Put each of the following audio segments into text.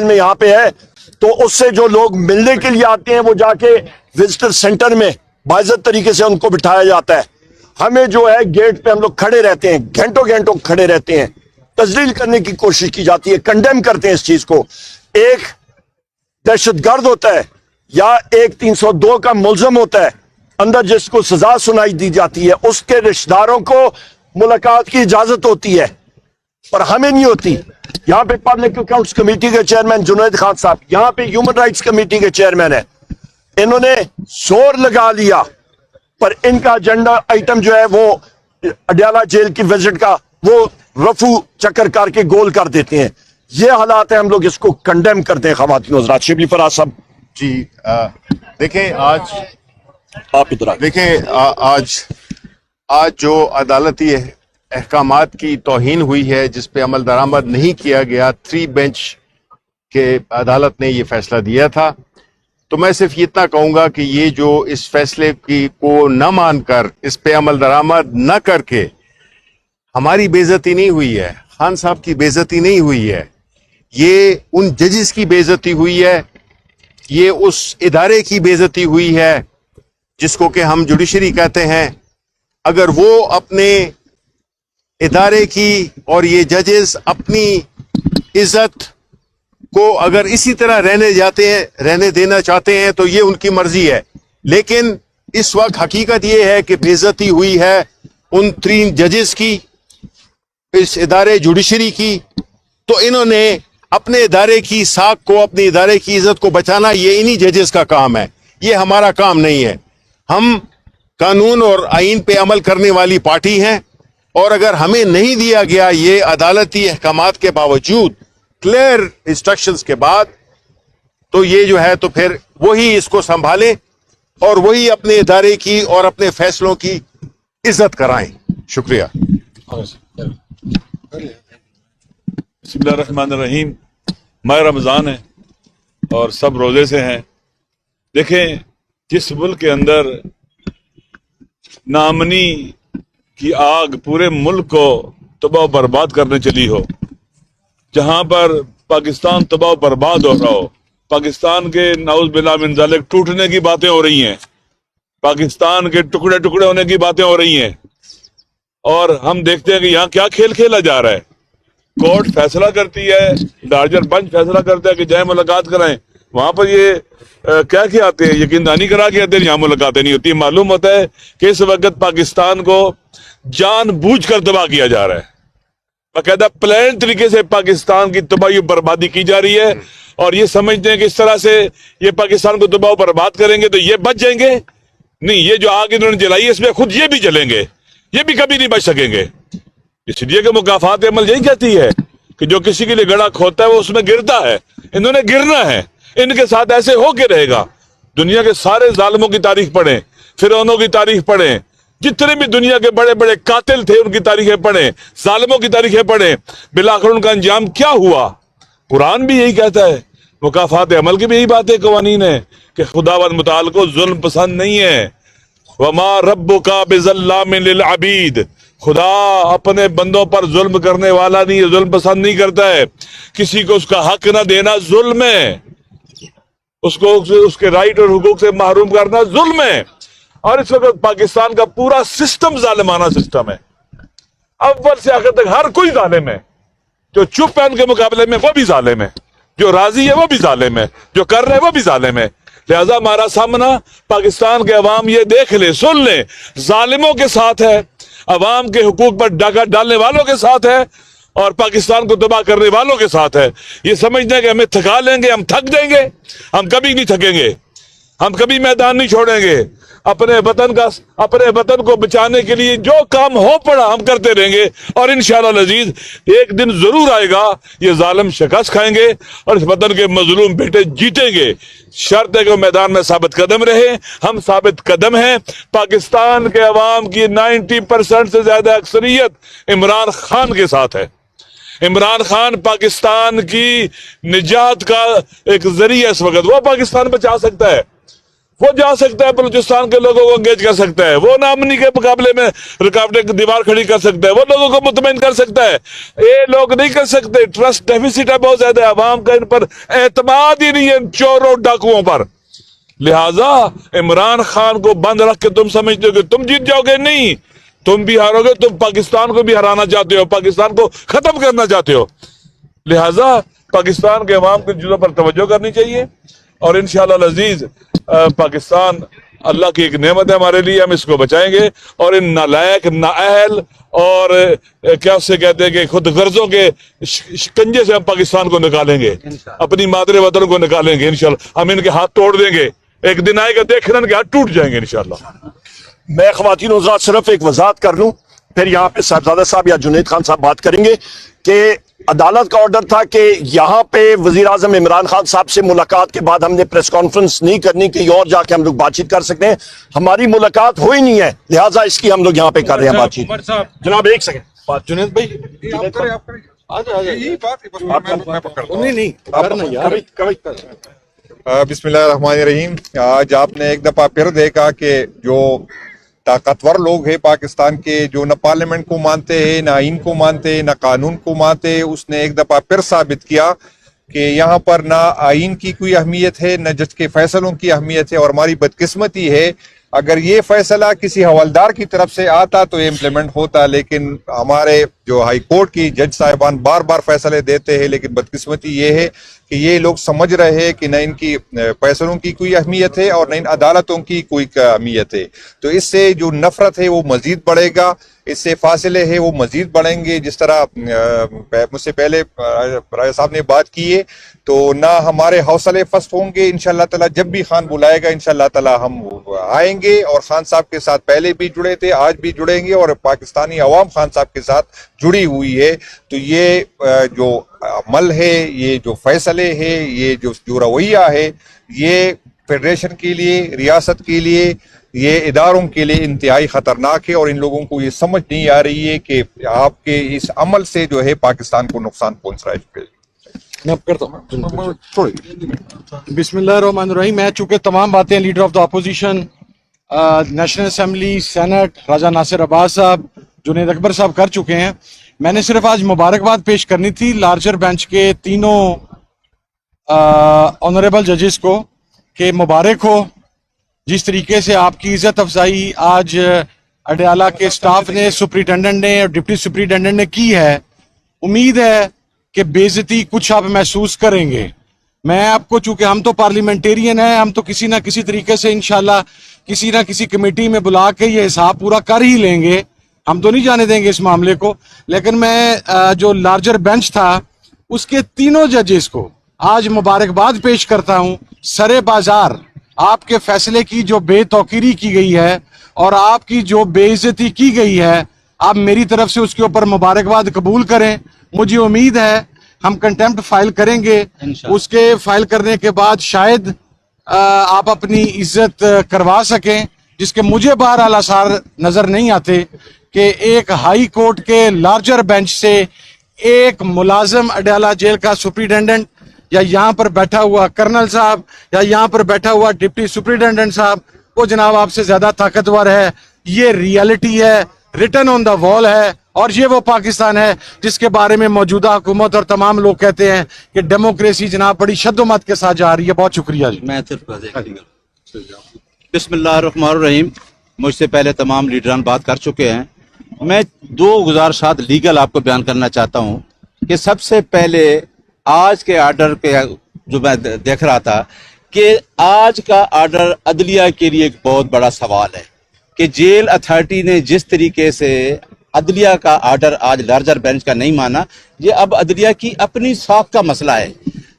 میں یہاں پہ ہے تو اس سے جو لوگ ملنے کے لیے آتے ہیں وہ جا کے وزٹر سینٹر میں باعزت طریقے سے ان کو بٹھایا جاتا ہے. ہمیں جو ہے گیٹ پہ ہم لوگ کھڑے رہتے ہیں, گھنٹوں گھنٹوں کھڑے رہتے ہیں, تذلیل کرنے کی کوشش کی جاتی ہے, کنڈیم کرتے ہیں اس چیز کو. ایک دہشت گرد ہوتا ہے یا ایک 302 کا ملزم ہوتا ہے اندر جس کو سزا سنائی دی جاتی ہے, اس کے رشتہ داروں کو ملاقات کی اجازت ہوتی ہے اور ہمیں نہیں ہوتی. یہاں پہ پبلک اکاؤنٹس کمیٹی کے چیئرمین جنید خان صاحب, یہاں پہ ہیومن رائٹس کمیٹی کے چیئرمین ہیں, انہوں نے زور لگا لیا پر ان کا ایجنڈا آئٹم جو ہے وہ اڈیالہ جیل کی وزٹ کا وہ رفو چکر کر کے گول کر دیتے ہیں. یہ حالات ہیں, ہم لوگ اس کو کنڈیم کرتے ہیں. خواتین حضرات, شبلی فراز صاحب جی دیکھیں آپ ادھر آئیں. دیکھیں آج جو عدالتی احکامات کی توہین ہوئی ہے, جس پہ عمل درآمد نہیں کیا گیا, 3 بینچ کے عدالت نے یہ فیصلہ دیا تھا, تو میں صرف اتنا کہوں گا کہ یہ جو اس فیصلے کو نہ مان کر, اس پہ عمل درآمد نہ کر کے ہماری بے عزتی نہیں ہوئی ہے, خان صاحب کی بے عزتی نہیں ہوئی ہے, یہ ان ججز کی بے عزتی ہوئی ہے, یہ اس ادارے کی بے عزتی ہوئی ہے جس کو کہ ہم جوڈیشری کہتے ہیں. اگر وہ اپنے ادارے کی اور یہ ججز اپنی عزت کو اگر اسی طرح رہنے دینا چاہتے ہیں تو یہ ان کی مرضی ہے, لیکن اس وقت حقیقت یہ ہے کہ بے عزتی ہوئی ہے ان 3 ججز کی, اس ادارے جوڈیشری کی. تو انہوں نے اپنے ادارے کی ساکھ کو, اپنے ادارے کی عزت کو بچانا یہ انہی ججز کا کام ہے, یہ ہمارا کام نہیں ہے. ہم قانون اور آئین پہ عمل کرنے والی پارٹی ہیں, اور اگر ہمیں نہیں دیا گیا یہ عدالتی احکامات کے باوجود, کلیئر انسٹرکشنز کے بعد, تو یہ جو ہے تو پھر وہی اس کو سنبھالیں اور وہی اپنے ادارے کی اور اپنے فیصلوں کی عزت کرائیں. شکریہ. بسم اللہ الرحمن الرحیم. ماہ رمضان ہے اور سب روزے سے ہیں. دیکھیں, جس ملک کے اندر نامنی کی آگ پورے ملک کو تباہ و برباد کرنے چلی ہو, جہاں پر پاکستان تباہ و برباد ہو رہا ہو, پاکستان کے نعوذ باللہ من ذالک ٹوٹنے کی باتیں ہو رہی ہیں, پاکستان کے ٹکڑے ٹکڑے ہونے کی باتیں ہو رہی ہیں, اور ہم دیکھتے ہیں کہ یہاں کیا کھیل کھیلا جا رہا ہے. کورٹ فیصلہ کرتی ہے, لارجر بنچ فیصلہ کرتا ہے کہ جائیں ملاقات کرائیں, وہاں پر یہ کیا آتے ہیں, یقین دہانی کرا کے آتے ہیں, یہاں ملاقاتیں نہیں ہوتی. معلوم ہوتا ہے کہ اس وقت پاکستان کو جان بوجھ کر تباہ کیا جا رہا ہے, باقاعدہ پلان طریقے سے پاکستان کی تباہی و بربادی کی جا رہی ہے, اور یہ سمجھتے ہیں کہ اس طرح سے یہ پاکستان کو تباہ و برباد کریں گے تو یہ بچ جائیں گے. نہیں, یہ جو آگ انہوں نے جلائی ہے اس میں خود یہ بھی جلیں گے, یہ بھی کبھی نہیں بچ سکیں گے. اس لیے کہ مکافات عمل یہی کہتی ہے کہ جو کسی کے لیے گڑھا کھودتا ہے وہ اس میں گرتا ہے. انہوں نے گرنا ہے, ان کے ساتھ ایسے ہو کے رہے گا. دنیا کے سارے ظالموں کی تاریخ پڑھیں, فرعونوں کی تاریخ پڑھیں, جتنے بھی دنیا کے بڑے بڑے قاتل تھے ان کی تاریخیں پڑھیں, ظالموں کی تاریخیں پڑھیں, بالآخر ان کا انجام کیا ہوا. قرآن بھی یہی کہتا ہے, مکافات عمل کی بھی یہی باتیں قوانین ہیں کہ خداوند متعال کو ظلم پسند نہیں ہے. وما ربک بظلام للعبید, خدا اپنے بندوں پر ظلم کرنے والا نہیں ہے, ظلم پسند نہیں کرتا ہے. کسی کو اس کا حق نہ دینا ظلم ہے, اس کو اس کے رائٹ اور حقوق سے محروم کرنا ظلم ہے. اور اس وقت پاکستان کا پورا سسٹم ظالمانہ سسٹم ہے, اول سے آخر تک ہر کوئی ظالم ہے. جو چپ ہے ان کے مقابلے میں وہ بھی ظالم ہے, جو راضی ہے وہ بھی ظالم ہے, جو کر رہے وہ بھی ظالم ہے. لہذا ہمارا سامنا پاکستان کے عوام یہ دیکھ لے, سن لے, ظالموں کے ساتھ ہے, عوام کے حقوق پر ڈاکہ ڈالنے والوں کے ساتھ ہے, اور پاکستان کو تباہ کرنے والوں کے ساتھ ہے. یہ سمجھتے ہیں کہ ہمیں تھکا لیں گے, ہم تھک جائیں گے, ہم کبھی نہیں تھکیں گے, ہم کبھی میدان نہیں چھوڑیں گے. اپنے وطن کو بچانے کے لیے جو کام ہو پڑا ہم کرتے رہیں گے, اور انشاءاللہ العزیز ایک دن ضرور آئے گا یہ ظالم شکست کھائیں گے اور اس وطن کے مظلوم بیٹے جیتیں گے. شرط ہے کہ وہ میدان میں ثابت قدم رہے. ہم ثابت قدم ہیں. پاکستان کے عوام کی 90% سے زیادہ اکثریت عمران خان کے ساتھ ہے. عمران خان پاکستان کی نجات کا ایک ذریعہ اس وقت, وہ پاکستان بچا سکتا ہے. وہ جا سکتا ہے, بلوچستان کے لوگوں کو انگیج کر سکتا ہے, وہ نامنی کے مقابلے میں رکاوٹیں کی دیوار کھڑی کر سکتا ہے, وہ لوگوں کو مطمئن کر سکتا ہے. یہ لوگ نہیں کر سکتے. ٹرسٹ ڈیفیسٹ ہے بہت زیادہ, عوام کا ان پر اعتماد ہی نہیں ہے, ان چوروں ڈاکوؤں پر. لہذا عمران خان کو بند رکھ کے تم سمجھتے ہو کہ تم جیت جاؤ گے, نہیں, تم بھی ہارو گے. تم پاکستان کو بھی ہرانا چاہتے ہو, پاکستان کو ختم کرنا چاہتے ہو. لہذا پاکستان کے عوام کی چیزوں پر توجہ کرنی چاہیے, اور انشاءاللہ العزیز پاکستان اللہ کی ایک نعمت ہے ہمارے لیے, ہم اس کو بچائیں گے, اور ان نالائق, نااہل اور کیا اس سے کہتے ہیں کہ خود غرضوں کے شکنجے سے ہم پاکستان کو نکالیں گے, اپنی مادر وطن کو نکالیں گے انشاءاللہ. ہم ان کے ہاتھ توڑ دیں گے, ایک دن آئے گا دیکھنا ان کے ہاتھ ٹوٹ جائیں گے انشاءاللہ. میں خواتین حضرات صرف ایک وضاحت کر لوں, پھر یہاں پہ صاحبزادہ صاحب یا جنید خان صاحب بات کریں گے, کہ عدالت کا آرڈر تھا کہ یہاں پہ وزیر اعظم عمران خان صاحب سے ملاقات کے بعد ہم نے پریس کانفرنس نہیں کرنی, کہیں اور جا کے ہم لوگ بات چیت کر سکتے ہیں. ہماری ملاقات ہوئی نہیں ہے, لہٰذا اس کی ہم لوگ یہاں پہ کر رہے ہیں بات چیت. جناب ایک سیکنڈ, جنید بھائی بسم اللہ الرحمن الرحیم. آج آپ نے ایک دفعہ پھر دیکھا کہ جو طاقتور لوگ ہیں پاکستان کے, جو نہ پارلیمنٹ کو مانتے ہیں, نہ آئین کو مانتے ہیں, نہ قانون کو مانتے ہیں, اس نے ایک دفعہ پھر ثابت کیا کہ یہاں پر نہ آئین کی کوئی اہمیت ہے, نہ جج کے فیصلوں کی اہمیت ہے. اور ہماری بدقسمتی ہے, اگر یہ فیصلہ کسی حوالدار کی طرف سے آتا تو یہ امپلیمنٹ ہوتا, لیکن ہمارے جو ہائی کورٹ کی جج صاحبان بار بار فیصلے دیتے ہیں, لیکن بدقسمتی یہ ہے کہ یہ لوگ سمجھ رہے ہیں کہ نہ ان کی فیصلوں کی کوئی اہمیت ہے اور نہ ان عدالتوں کی کوئی اہمیت ہے. تو اس سے جو نفرت ہے وہ مزید بڑھے گا, اس سے فاصلے ہیں وہ مزید بڑھیں گے. جس طرح مجھ سے پہلے راجہ صاحب نے بات کی ہے, تو نہ ہمارے حوصلے پست ہوں گے. انشاءاللہ تعالی جب بھی خان بلائے گا انشاءاللہ تعالی ہم آئیں گے, اور خان صاحب کے ساتھ پہلے بھی جڑے تھے, آج بھی جڑیں گے, اور پاکستانی عوام خان صاحب کے ساتھ جڑی ہوئی ہے. تو یہ جو عمل ہے, یہ جو فیصلے ہے, یہ جو رویہ ہے, یہ فیڈریشن کے لیے, ریاست کے لیے, یہ اداروں کے لیے انتہائی خطرناک ہے. اور ان لوگوں کو یہ سمجھ نہیں آ رہی ہے کہ آپ کے اس عمل سے جو ہے پاکستان کو نقصان پہنچ رہا ہے. میں اب کرتا ہوں. بسم اللہ الرحمن الرحیم. میں چونکہ تمام باتیں leader of the opposition, National Assembly, Senate Raja Nasir Abbas صاحب, جنید اکبر صاحب کر چکے ہیں, میں نے صرف آج مبارکباد پیش کرنی تھی لارجر بینچ کے تینوں آنریبل ججز کو کہ مبارک ہو. جس طریقے سے آپ کی عزت افزائی آج اڈیالہ کے سٹاف نے, سپرنٹینڈنٹ نے اور ڈپٹی سپرنٹینڈنٹ نے کی ہے, امید ہے کہ بے عزتی کچھ آپ محسوس کریں گے. میں آپ کو, چونکہ ہم تو پارلیمنٹیرین ہیں, ہم تو کسی نہ کسی طریقے سے انشاءاللہ کسی نہ کسی کمیٹی میں بلا کے یہ حساب پورا کر ہی لیں گے, ہم تو نہیں جانے دیں گے اس معاملے کو. لیکن میں جو لارجر بینچ تھا اس کے تینوں ججز کو آج مبارکباد پیش کرتا ہوں. سرے بازار آپ کے فیصلے کی جو بے توقیری کی گئی ہے اور آپ کی جو بے عزتی کی گئی ہے, آپ میری طرف سے اس کے اوپر مبارکباد قبول کریں. مجھے امید ہے ہم کنٹمپٹ فائل کریں گے, اس کے فائل کرنے کے بعد شاید آپ اپنی عزت کروا سکیں, جس کے مجھے بہرحال آثار نظر نہیں آتے کہ ایک ہائی کورٹ کے لارجر بینچ سے ایک ملازم اڈیالہ جیل کا سپرنٹینڈنٹ, یا یہاں پر بیٹھا ہوا کرنل صاحب, یا یہاں پر بیٹھا ہوا ڈپٹی سپرنٹینڈنٹ صاحب, وہ جناب آپ سے زیادہ طاقتور ہے. یہ ریالٹی ہے, ریٹن آن دا وال ہے, اور یہ وہ پاکستان ہے جس کے بارے میں موجودہ حکومت اور تمام لوگ کہتے ہیں کہ ڈیموکریسی جناب بڑی شد و مت کے ساتھ جا رہی ہے. بہت شکریہ جی. میں بسم اللہ الرحمن الرحیم. مجھ سے پہلے تمام لیڈران بات کر چکے ہیں. میں دو گزارشات لیگل آپ کو بیان کرنا چاہتا ہوں کہ سب سے پہلے آج کے آرڈر کے جو میں دیکھ رہا تھا کہ آج کا آرڈر عدلیہ کے لیے ایک بہت بڑا سوال ہے کہ جیل اتھارٹی نے جس طریقے سے عدلیہ کا آرڈر آج لارجر بینچ کا نہیں مانا, یہ اب عدلیہ کی اپنی ساکھ کا مسئلہ ہے.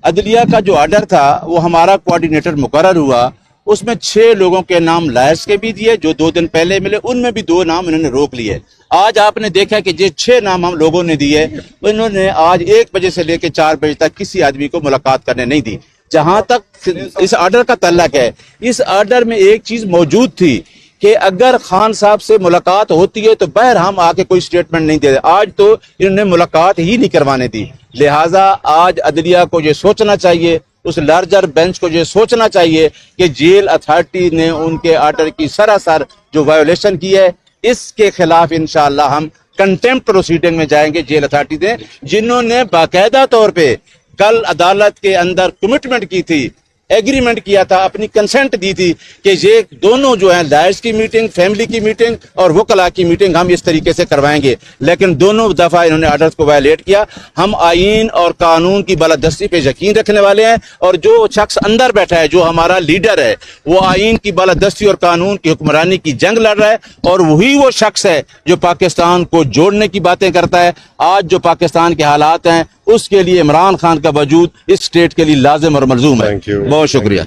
عدلیہ کا جو آرڈر تھا وہ ہمارا کوارڈینیٹر مقرر ہوا, اس میں 6 لوگوں کے نام لائرس کے بھی دیے جو 2 دن پہلے ملے, ان میں بھی 2 نام انہوں نے روک لیے. آج آپ نے دیکھا کہ یہ 6 نام ہم لوگوں نے دیے, انہوں نے آج 1 بجے سے لے کے 4 بجے تک کسی آدمی کو ملاقات کرنے نہیں دی. جہاں تک اس آرڈر کا تعلق ہے, اس آرڈر میں ایک چیز موجود تھی کہ اگر خان صاحب سے ملاقات ہوتی ہے تو بہر ہم آ کے کوئی سٹیٹمنٹ نہیں دے. آج تو انہوں نے ملاقات ہی نہیں کروانے دی. لہٰذا آج عدلیہ کو یہ سوچنا چاہیے, اس لارجر بینچ کو یہ سوچنا چاہیے کہ جیل اتھارٹی نے ان کے آرڈر کی سراسر جو وائیولیشن کی ہے اس کے خلاف انشاءاللہ ہم کنٹمپٹ پروسیڈنگ میں جائیں گے جیل اتھارٹی نے، جنہوں نے باقاعدہ طور پہ کل عدالت کے اندر کمٹمنٹ کی تھی، ایگریمنٹ کیا تھا، اپنی کنسنٹ دی تھی کہ یہ دونوں جو ہیں لائرز کی میٹنگ، فیملی کی میٹنگ اور وکلاء کی میٹنگ ہم اس طریقے سے کروائیں گے، لیکن دونوں دفعہ انہوں نے آرڈرز کو وائلیٹ کیا۔ ہم آئین اور قانون کی بالادستی پہ یقین رکھنے والے ہیں، اور جو شخص اندر بیٹھا ہے جو ہمارا لیڈر ہے وہ آئین کی بالادستی اور قانون کی حکمرانی کی جنگ لڑ رہا ہے، اور وہی وہ شخص ہے جو پاکستان کو جوڑنے کی باتیں کرتا ہے۔ آج جو پاکستان کے حالات ہیں اس کے لیے عمران خان کا وجود اس اسٹیٹ کے لیے لازم اور ملزوم ہے۔ بہت شکریہ۔